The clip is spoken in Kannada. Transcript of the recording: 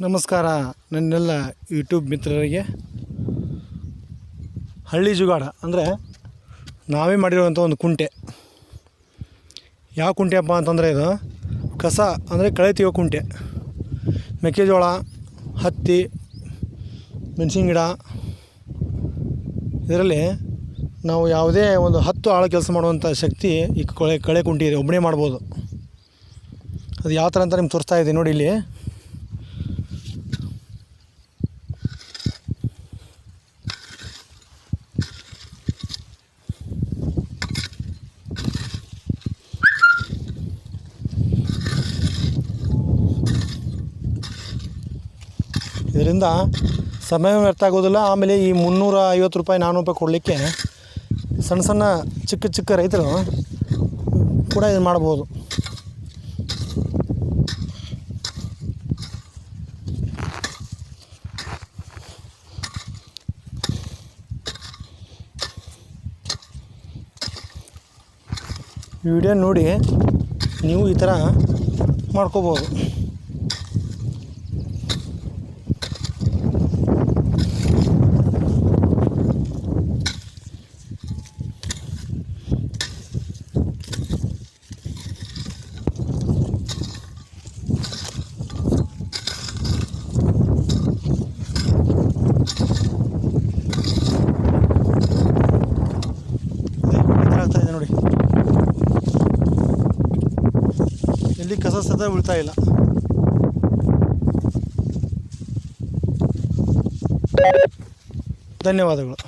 ನಮಸ್ಕಾರ ನನ್ನೆಲ್ಲ ಯೂಟ್ಯೂಬ್ ಮಿತ್ರರಿಗೆ. ಹಳ್ಳಿ ಜುಗಾಡ ಅಂದರೆ ನಾವೇ ಮಾಡಿರುವಂಥ ಒಂದು ಕುಂಟೆ. ಯಾವ ಕುಂಟೆಯಪ್ಪ ಅಂತಂದರೆ ಇದು ಕಸ ಅಂದರೆ ಕಳೆ ತೆಗೆಯೋ ಕುಂಟೆ. ಮೆಕ್ಕೆಜೋಳ, ಹತ್ತಿ, ಮೆಣಸಿನ ಗಿಡ, ಇದರಲ್ಲಿ ನಾವು ಯಾವುದೇ ಒಂದು 10 ಆಳು ಕೆಲಸ ಮಾಡುವಂಥ ಶಕ್ತಿ ಈ ಕಳೆ ಕುಂಟೆ ಇದೆ. ಒಬ್ಬನೇ ಮಾಡ್ಬೋದು. ಅದು ಯಾವ ಥರ ಅಂತ ನಿಮ್ಗೆ ತೋರಿಸ್ತಾ ಇದ್ದೀನಿ ನೋಡಿ. ಇಲ್ಲಿ ಇದರಿಂದ ಸಮಯ ವ್ಯರ್ಥ ಆಗೋದಿಲ್ಲ. ಆಮೇಲೆ ಈ 350 ರೂಪಾಯಿ 400 ರೂಪಾಯಿ ಕೊಡಲಿಕ್ಕೆ ಸಣ್ಣ ಸಣ್ಣ ಚಿಕ್ಕ ರೈತರು ಕೂಡ ಇದು ಮಾಡ್ಬೋದು. ವಿಡಿಯೋ ನೋಡಿ ನೀವು ಈ ಥರ ಮಾಡ್ಕೋಬೋದು. ಆಗ್ತಾ ಇದೆ ನೋಡಿ. ಇಲ್ಲಿ ಕಸ ಸದ ಉಳ್ತಾ ಇಲ್ಲ. ಧನ್ಯವಾದಗಳು.